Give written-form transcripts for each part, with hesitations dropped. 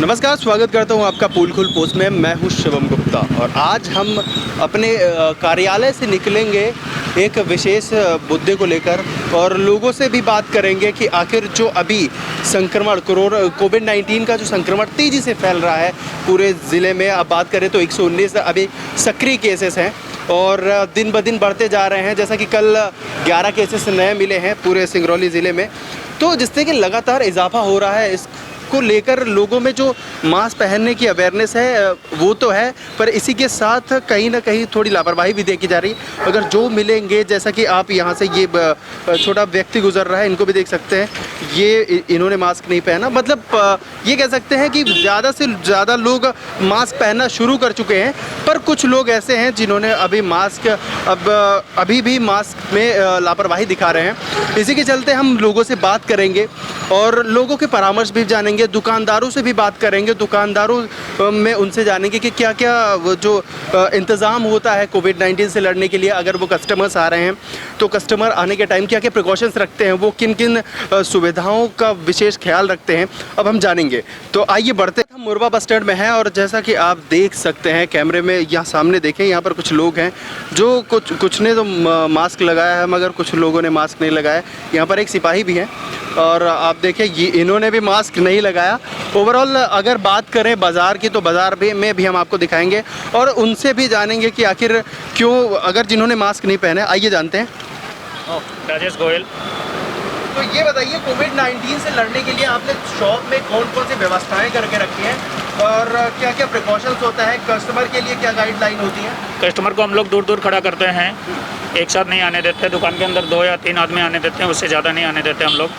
नमस्कार, स्वागत करता हूं आपका पोलखुल पोस्ट में। मैं हूं शिवम गुप्ता और आज हम अपने कार्यालय से निकलेंगे एक विशेष मुद्दे को लेकर और लोगों से भी बात करेंगे कि आखिर जो अभी संक्रमण कोविड-19 का जो संक्रमण तेज़ी से फैल रहा है पूरे ज़िले में। अब बात करें तो 119 अभी सक्रिय केसेस हैं और दिन ब दिन बढ़ते जा रहे हैं। जैसा कि कल 11 केसेस नए मिले हैं पूरे सिंगरौली ज़िले में, तो जिससे कि लगातार इजाफा हो रहा है। को लेकर लोगों में जो मास्क पहनने की अवेयरनेस है वो तो है, पर इसी के साथ कहीं ना कहीं थोड़ी लापरवाही भी देखी जा रही है। अगर जो मिलेंगे, जैसा कि आप यहाँ से ये छोटा व्यक्ति गुजर रहा है, इनको भी देख सकते हैं, ये इन्होंने मास्क नहीं पहना। मतलब ये कह सकते हैं कि ज़्यादा से ज़्यादा लोग मास्क पहनना शुरू कर चुके हैं, पर कुछ लोग ऐसे हैं जिन्होंने अभी भी मास्क में लापरवाही दिखा रहे हैं। इसी के चलते हम लोगों से बात करेंगे और लोगों के परामर्श भी जानेंगे, दुकानदारों से भी बात करेंगे। दुकानदारों में उनसे जानेंगे कि क्या क्या वो जो इंतज़ाम होता है कोविड-19 से लड़ने के लिए। अगर वो कस्टमर्स आ रहे हैं तो कस्टमर आने के टाइम क्या क्या प्रिकॉशंस रखते हैं, वो किन किन सुविधाओं का विशेष ख्याल रखते हैं, अब हम जानेंगे। तो आइए बढ़ते हैं। हम मुरबा बस स्टैंड में हैं और जैसा कि आप देख सकते हैं कैमरे में, यहाँ सामने देखें, यहाँ पर कुछ लोग हैं जो कुछ ने तो मास्क लगाया है मगर कुछ लोगों ने मास्क नहीं लगाया। यहाँ पर एक सिपाही भी हैं और आप देखें ये इन्होंने भी मास्क नहीं लगाया। ओवरऑल अगर बात करें बाज़ार की, तो बाज़ार में भी हम आपको दिखाएंगे और उनसे भी जानेंगे कि आखिर क्यों, अगर जिन्होंने मास्क नहीं पहने। आइए जानते हैं। राजेश गोयल। तो ये बताइए, कोविड-19 से लड़ने के लिए आपने शॉप में कौन कौन सी व्यवस्थाएं करके रखी हैं और क्या क्या प्रिकॉशंस होता है, कस्टमर के लिए क्या गाइडलाइन होती है? कस्टमर को हम लोग दूर दूर खड़ा करते हैं, एक साथ नहीं आने देते। दुकान के अंदर 2 या 3 आदमी आने देते हैं, उससे ज़्यादा नहीं आने देते हम लोग।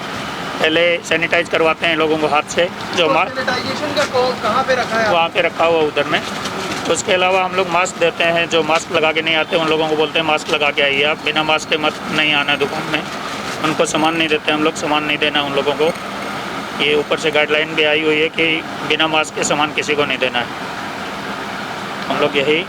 पहले सैनिटाइज करवाते हैं लोगों को हाथ से। जो सैनिटाइजेशन का कहाँ पे रखा है? वहाँ पे रखा हुआ उधर में। तो उसके अलावा हम लोग मास्क देते हैं। जो मास्क लगा के नहीं आते उन लोगों को बोलते हैं मास्क लगा के आइए, आप बिना मास्क के मत नहीं आना दुकान में। उनको सामान नहीं देते हम लोग, सामान नहीं देना उन लोगों को। ये ऊपर से गाइडलाइन भी आई हुई है कि बिना मास्क के सामान किसी को नहीं देना है। हम लोग यही।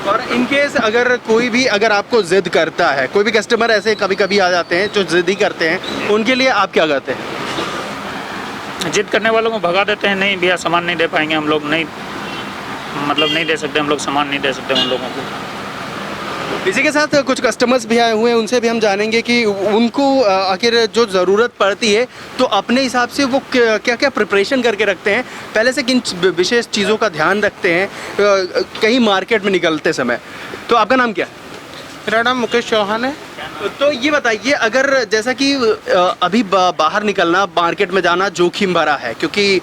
और इन केस अगर कोई भी आपको ज़िद करता है, कोई भी कस्टमर ऐसे कभी कभी आ जाते हैं जो ज़िद्दी करते हैं, उनके लिए आप क्या करते हैं? जिद करने वालों को भगा देते हैं। नहीं भैया सामान नहीं दे पाएंगे हम लोग, नहीं मतलब नहीं दे सकते हम लोग, सामान नहीं दे सकते उन लोगों को। इसी के साथ कुछ कस्टमर्स भी आए हुए हैं, उनसे भी हम जानेंगे कि उनको आखिर जो ज़रूरत पड़ती है तो अपने हिसाब से वो क्या क्या प्रिपरेशन करके रखते हैं, पहले से किन विशेष चीज़ों का ध्यान रखते हैं कहीं मार्केट में निकलते समय। तो आपका नाम क्या है? मेरा नाम मुकेश चौहान है। तो ये बताइए, अगर जैसा कि अभी बाहर निकलना, मार्केट में जाना जोखिम भरा है क्योंकि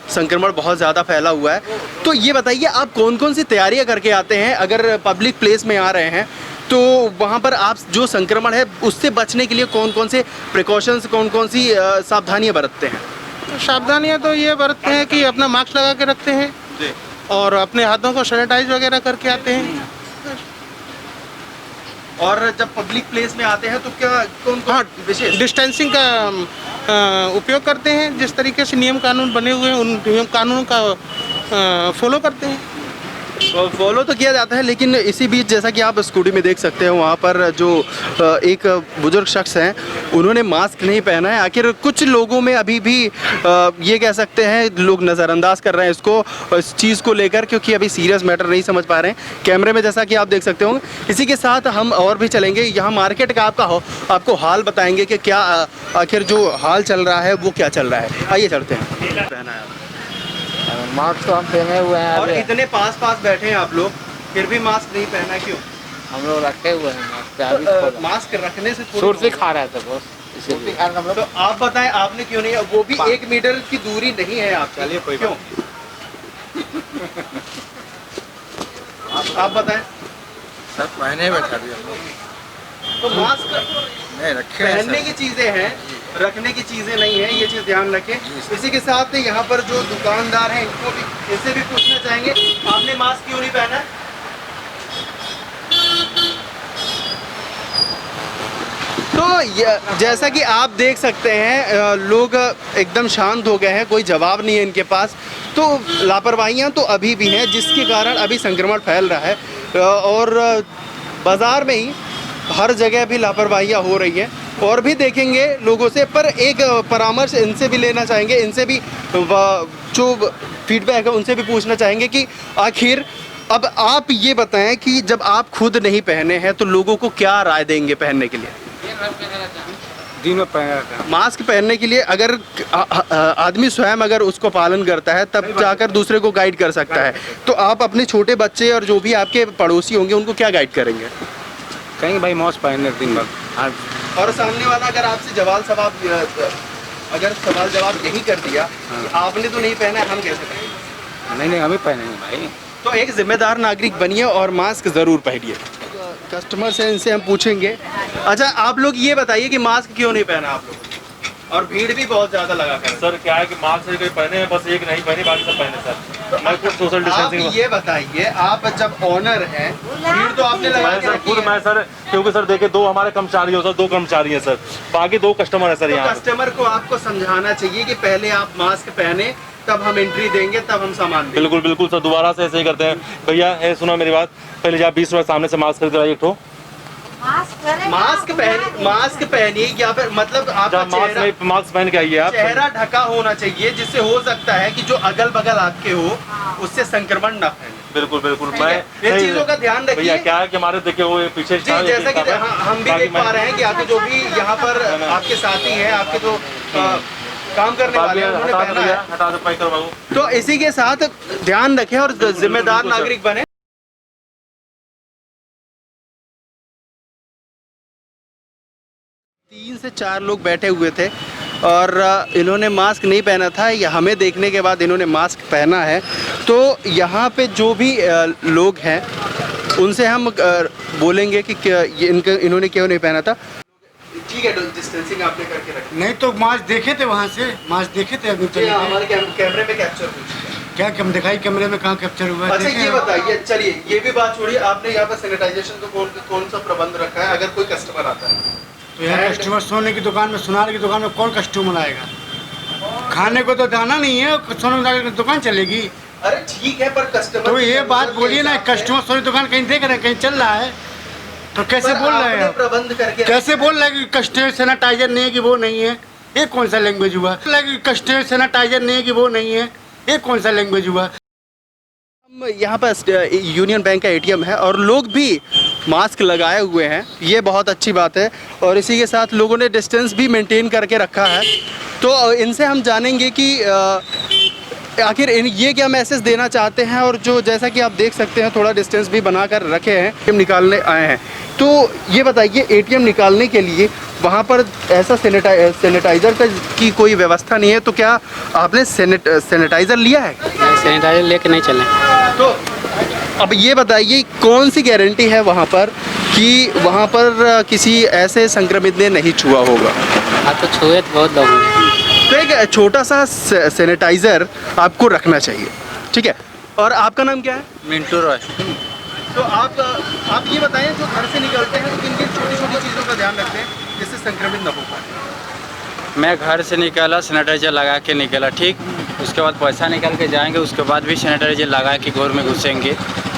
संक्रमण बहुत ज़्यादा फैला हुआ है, तो ये बताइए आप कौन कौन सी तैयारियां करके आते हैं? अगर पब्लिक प्लेस में आ रहे हैं तो वहाँ पर आप जो संक्रमण है उससे बचने के लिए कौन कौन से प्रिकॉशंस, कौन कौन सी सावधानियाँ बरतते हैं? सावधानियाँ तो ये बरतते हैं कि अपना मास्क लगा के रखते हैं और अपने हाथों को सैनिटाइज वगैरह करके आते हैं। और जब पब्लिक प्लेस में आते हैं तो क्या कौन विशेष डिस्टेंसिंग का उपयोग करते हैं। जिस तरीके से नियम कानून बने हुए हैं उन नियम कानूनों का फॉलो करते हैं। फॉलो तो किया जाता है, लेकिन इसी बीच जैसा कि आप स्कूटी में देख सकते हैं, वहाँ पर जो एक बुजुर्ग शख्स हैं उन्होंने मास्क नहीं पहना है। आखिर कुछ लोगों में अभी भी ये कह सकते हैं लोग नज़रअंदाज कर रहे हैं इसको, इस चीज़ को लेकर, क्योंकि अभी सीरियस मैटर नहीं समझ पा रहे हैं। कैमरे में जैसा कि आप देख सकते होंगे। इसी के साथ हम और भी चलेंगे, यहाँ मार्केट का आपको हाल बताएंगे कि क्या आखिर जो हाल चल रहा है वो क्या चल रहा है। आइए चलते हैं। पहना है मास्क तो हम पहने हुए हैं और इतने पास बैठे हैं आप लोग, फिर भी मास्क नहीं पहना क्यों? हम लोग रखे हुए हैं मास्क। तो मास्क रखने से सुर्ती खा रहे थे बस, इसीलिए हम लोग। तो आप बताएं आपने क्यों नहीं? वो भी 1 मीटर की दूरी नहीं है आप, चलिए कोई क्यों? आप बताएं। सर पहने बैठा भी हम लोग। तो मास्क नहीं रखे पहनने की चीजें हैं, रखने की चीजें नहीं है, ये चीज ध्यान रखें। इसी के साथ यहाँ पर जो दुकानदार हैं इनको भी, इनसे भी पूछना चाहेंगे, आपने मास्क क्यों नहीं पहना? तो जैसा कि आप देख सकते हैं लोग एकदम शांत हो गए हैं, कोई जवाब नहीं है इनके पास। तो लापरवाहियाँ तो अभी भी हैं, जिसके कारण अभी संक्रमण फैल रहा है और बाज़ार में ही हर जगह भी लापरवाहियाँ हो रही हैं। और भी देखेंगे लोगों से, पर एक परामर्श इनसे भी लेना चाहेंगे, इनसे भी जो फीडबैक है उनसे भी पूछना चाहेंगे कि आखिर अब आप ये बताएं कि जब आप खुद नहीं पहने हैं तो लोगों को क्या राय देंगे पहनने के लिए? दिन में पहना मास्क पहनने के लिए अगर आदमी स्वयं अगर उसको पालन करता है तब जाकर दूसरे को गाइड कर सकता है, तो आप अपने छोटे बच्चे और जो भी आपके पड़ोसी होंगे उनको क्या गाइड करेंगे? कहीं भाई मास्क पहनने दिन भर। हाँ, और सामने वाला अगर आपसे सवाल जवाब यही कर दिया कि आपने तो नहीं पहना है, हम कैसे पहने? नहीं हम ही पहनेंगे भाई। तो एक जिम्मेदार नागरिक बनिए और मास्क ज़रूर पहनिए। कस्टमर से इनसे हम पूछेंगे। अच्छा, आप लोग ये बताइए कि मास्क क्यों नहीं पहना आप लोग? और भीड़ भी बहुत ज़्यादा लगा कर। सर क्या है कि मास्क से कोई पहने हैं, बस एक नहीं पहने, बाकी सब पहने सर। मैं खुद सोशल आप डिस्टेंसिंग ये बताइए, आप जब ऑनर हैं, भीड़ तो आपने लगा मैं के सर रखी खुद है। मैं सर, क्योंकि सर देखिए 2 हमारे कर्मचारी हो सर, 2 कर्मचारी हैं सर, बाकी 2 कस्टमर है सर तो यहाँ पे। कस्टमर को आपको समझाना चाहिए कि पहले आप मास्क पहने, तब हम एंट्री देंगे, तब हम सामान देंगे। बिल्कुल बिल्कुल सर, दोबारा से ऐसे ही करते हैं। भैया ये सुना मेरी बात, पहले जी आप 20 रुपये सामने से मास्क खरीद लाइए एक ठो। मास्क पहनिए या फिर मतलब आपका मास्क पहन के आइए आप। चेहरा ढका होना चाहिए, जिससे हो सकता है कि जो अगल बगल आपके हो उससे संक्रमण ना फैले। बिल्कुल बिल्कुल, ठीक है? इन चीजों का ध्यान रखिए। भैया क्या है कि हमारे देखिए वो पीछे जी, जैसा कि हम भी देख पा रहे हैं कि आपके जो भी यहाँ पर आपके साथी हैं, आपके जो काम करने वाले हैं, उन्होंने पहना है। हटा दो, पैक करो बाबू। तो इसी के साथ ध्यान रखें और जिम्मेदार नागरिक बने। 3 से 4 लोग बैठे हुए थे और इन्होंने मास्क नहीं पहना था, या हमें देखने के बाद इन्होंने मास्क पहना है। तो यहाँ पे जो भी लोग हैं उनसे हम बोलेंगे कि इन्होंने क्यों नहीं पहना था। ठीक है, डिस्टेंसिंग आपने करके रखी। नहीं तो मास्क देखे थे, वहाँ से मास्क देखे थे अभी जी, हमारे कैमरे में कैप्चर हो चुका है। क्या कम दिखाई कैमरे में कहाँ कैप्चर हुआ है? अच्छा ये बताइए, चलिए ये भी बात छोड़िए, आपने यहाँ पर सैनिटाइजेशन का कौन सा प्रबंध रखा है? अगर कोई कस्टमर आता है तो यहाँ कस्टमर सोने की दुकान में, सुनार की दुकान में कौन कस्टमर आएगा? खाने को तो दाना नहीं है, सोने की दुकान चलेगी? अरे ठीक है, पर कस्टमर तो ये बात बोलिए ना, कस्टमर सोने की दुकान कहीं देख रहे हैं, कहीं चल रहा है, तो कैसे बोल रहे हैं? प्रबंध करके कैसे बोल रहे हैं कि कस्टमर सैनिटाइजर नहीं है कि वो नहीं है? ये कौन सा लैंग्वेज हुआ? कस्टमर सैनिटाइजर नहीं है कि वो नहीं है, ये कौन सा लैंग्वेज हुआ? हम यहाँ पर यूनियन बैंक का एटीएम है और लोग भी मास्क लगाए हुए हैं, ये बहुत अच्छी बात है। और इसी के साथ लोगों ने डिस्टेंस भी मेंटेन करके रखा है। तो इनसे हम जानेंगे कि आखिर ये क्या मैसेज देना चाहते हैं। और जो जैसा कि आप देख सकते हैं थोड़ा डिस्टेंस भी बना कर रखे हैं, एटीएम निकालने आए हैं। तो ये बताइए, एटीएम निकालने के लिए वहाँ पर ऐसा सैनिटाइज़र की कोई व्यवस्था नहीं है, तो क्या आपने सैनिटाइज़र लिया है? सैनिटाइजर लेके नहीं चले। तो अब ये बताइए, कौन सी गारंटी है वहाँ पर कि वहाँ पर किसी ऐसे संक्रमित ने नहीं छुआ होगा? हाँ तो छुए तो बहुत लोग हैं। तो एक छोटा सा सैनिटाइज़र आपको रखना चाहिए, ठीक है। और आपका नाम क्या है? मिंटू रॉय। तो आप ये बताएं, जो घर से निकलते हैं तो किन किन छोटी छोटी चीज़ों का ध्यान रखते हैं जिससे संक्रमित न हो पाए? मैं घर से निकला, सैनिटाइजर लगा के निकला, ठीक। उसके बाद पैसा निकाल के जाएंगे, उसके बाद भी सैनिटाइजर लगा के घर में घुसेंगे,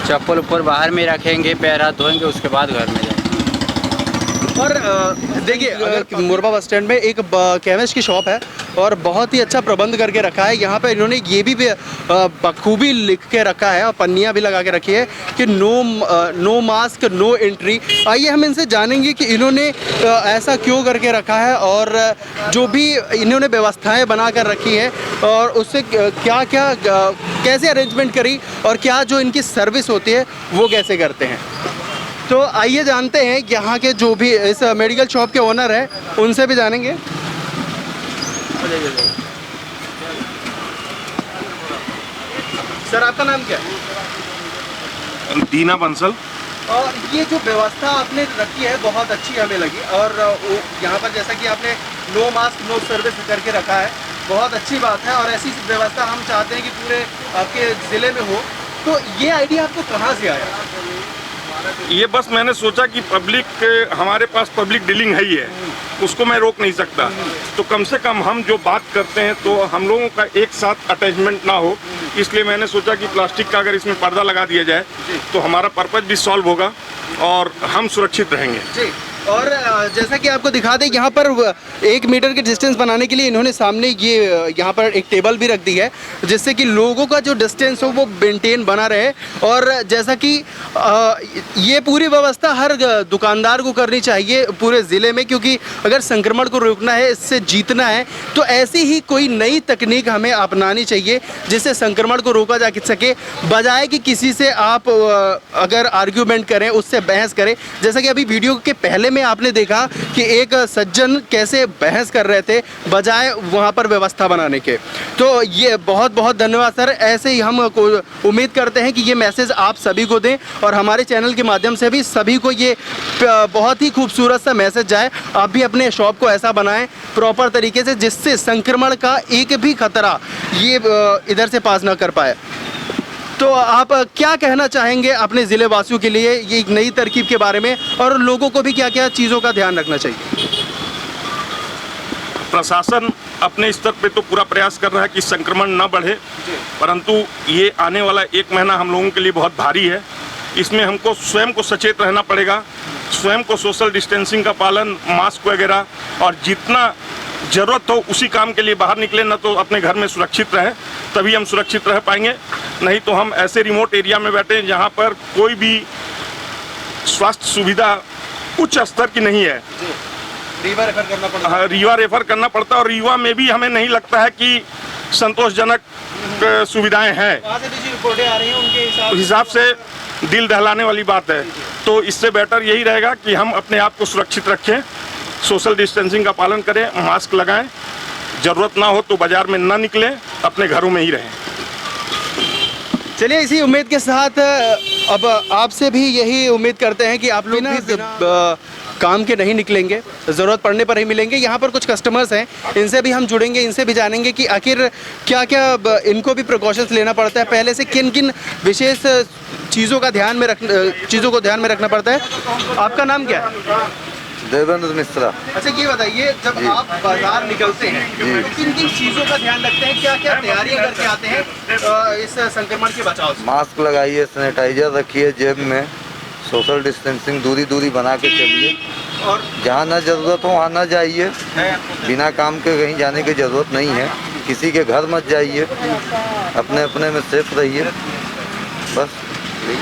चप्पल ऊपर बाहर में रखेंगे, पैर हाथ धोएंगे, उसके बाद घर में जाएंगे। और देखिए, अगर मुरबा बस स्टैंड में एक केमिस्ट की शॉप है और बहुत ही अच्छा प्रबंध करके रखा है। यहाँ पे इन्होंने ये भी बखूबी लिख के रखा है और पन्नियाँ भी लगा के रखी है कि नो मास्क नो एंट्री। आइए हम इनसे जानेंगे कि इन्होंने ऐसा क्यों करके रखा है और जो भी इन्होंने व्यवस्थाएं बना कर रखी है और उससे क्या क्या कैसे अरेंजमेंट करी और क्या जो इनकी सर्विस होती है वो कैसे करते हैं। तो आइए जानते हैं यहाँ के जो भी इस मेडिकल शॉप के ओनर हैं उनसे भी जानेंगे। सर आपका नाम क्या है? दीना बंसल। और ये जो व्यवस्था आपने रखी है बहुत अच्छी हमें लगी। और यहाँ पर जैसा कि आपने नो मास्क नो सर्विस करके रखा है, बहुत अच्छी बात है। और ऐसी व्यवस्था हम चाहते हैं कि पूरे आपके ज़िले में हो। तो ये आइडिया आपको कहाँ से आया? ये बस मैंने सोचा कि पब्लिक, हमारे पास पब्लिक डीलिंग है ही है, उसको मैं रोक नहीं सकता, तो कम से कम हम जो बात करते हैं तो हम लोगों का एक साथ अटैचमेंट ना हो, इसलिए मैंने सोचा कि प्लास्टिक का अगर इसमें पर्दा लगा दिया जाए तो हमारा पर्पज भी सॉल्व होगा और हम सुरक्षित रहेंगे। जी, और जैसा कि आपको दिखा दें, यहाँ पर 1 मीटर के डिस्टेंस बनाने के लिए इन्होंने सामने ये यहाँ पर एक टेबल भी रख दी है, जिससे कि लोगों का जो डिस्टेंस हो वो मेंटेन बना रहे। और जैसा कि ये पूरी व्यवस्था हर दुकानदार को करनी चाहिए पूरे ज़िले में, क्योंकि अगर संक्रमण को रोकना है, इससे जीतना है, तो ऐसी ही कोई नई तकनीक हमें अपनानी चाहिए जिससे संक्रमण को रोका जा सके, बजाय कि किसी से आप अगर आर्ग्यूमेंट करें, उससे बहस करें। जैसा कि अभी वीडियो के पहले में आपने देखा कि एक सज्जन कैसे बहस कर रहे थे बजाय वहाँ पर व्यवस्था बनाने के। तो ये बहुत बहुत धन्यवाद सर। ऐसे ही हम उम्मीद करते हैं कि ये मैसेज आप सभी को दें और हमारे चैनल के माध्यम से भी सभी को ये बहुत ही खूबसूरत सा मैसेज जाए। आप भी अपने शॉप को ऐसा बनाएं प्रॉपर तरीके से, जिससे संक्रमण का एक भी खतरा ये इधर से पास ना कर पाए। तो आप क्या कहना चाहेंगे अपने ज़िले वासियों के लिए ये एक नई तरकीब के बारे में, और लोगों को भी क्या क्या चीज़ों का ध्यान रखना चाहिए? प्रशासन अपने स्तर पे तो पूरा प्रयास कर रहा है कि संक्रमण ना बढ़े, परंतु ये आने वाला 1 महीना हम लोगों के लिए बहुत भारी है। इसमें हमको स्वयं को सचेत रहना पड़ेगा, स्वयं को सोशल डिस्टेंसिंग का पालन, मास्क वगैरह, और जितना ज़रूरत हो उसी काम के लिए बाहर निकले, न तो अपने घर में सुरक्षित रहे, तभी हम सुरक्षित रह पाएंगे। नहीं तो हम ऐसे रिमोट एरिया में बैठे हैं जहाँ पर कोई भी स्वास्थ्य सुविधा उच्च स्तर की नहीं है, रीवा रेफर करना पड़ता है। हाँ, रीवा रेफर करना पड़ता है, और रीवा में भी हमें नहीं लगता है कि संतोषजनक सुविधाएं हैं। वहाँ से जो रिपोर्टें आ रही हैं उनके उस हिसाब से दिल दहलाने वाली बात है। तो इससे बेटर यही रहेगा कि हम अपने आप को सुरक्षित रखें, सोशल डिस्टेंसिंग का पालन करें, मास्क लगाएं, ज़रूरत ना हो तो बाज़ार में ना निकलें, अपने घरों में ही रहें। चलिए, इसी उम्मीद के साथ अब आपसे भी यही उम्मीद करते हैं कि आप लोग भी काम के नहीं निकलेंगे, ज़रूरत पड़ने पर ही मिलेंगे। यहाँ पर कुछ कस्टमर्स हैं, इनसे भी हम जुड़ेंगे, इनसे भी जानेंगे कि आखिर क्या क्या इनको भी प्रिकॉशंस लेना पड़ता है, पहले से किन किन विशेष चीज़ों को ध्यान में रखना पड़ता है। आपका नाम क्या है? देवेंद्र मिश्रा। अच्छा, ये बताइए, जब आप बाजार निकलते हैं तो किन किन चीज़ों का ध्यान रखते हैं, क्या क्या तैयारियां करके आते हैं इस संक्रमण के बचाव से? मास्क लगाइए, सैनिटाइजर रखिए जेब में, सोशल डिस्टेंसिंग दूरी बना के चलिए, और जहाँ ना ज़रूरत हो वहाँ ना जाइए, बिना काम के कहीं जाने की ज़रूरत नहीं है, किसी के घर मत जाइए, अपने अपने में सेफ रहिए, बस।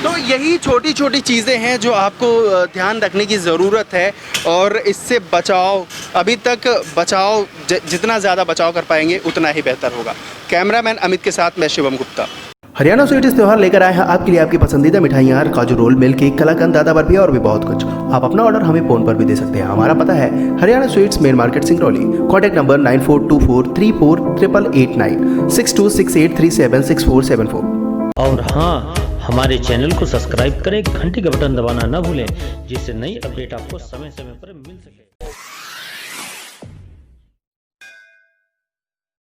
तो यही छोटी छोटी चीज़ें हैं जो आपको ध्यान रखने की ज़रूरत है, और इससे बचाव, अभी तक बचाव जितना ज़्यादा बचाव कर पाएंगे उतना ही बेहतर होगा। कैमरामैन अमित के साथ मैं शिवम गुप्ता। हरियाणा स्वीट इस त्यौहार लेकर आए हैं आपके लिए आपकी पसंदीदा मिठाइयाँ, काजू रोल, मिल्क केक, कलाकंद, दादा बर्फी और भी बहुत कुछ। आप अपना ऑर्डर हमें फ़ोन पर भी दे सकते हैं। हमारा पता है Haryana sweets, main market, Singrauli. Contact number 9424348889 6268376474। और हाँ, हमारे चैनल को सब्सक्राइब करें, घंटी का बटन दबाना न भूलें, जिससे नई अपडेट आपको समय समय पर मिल सके।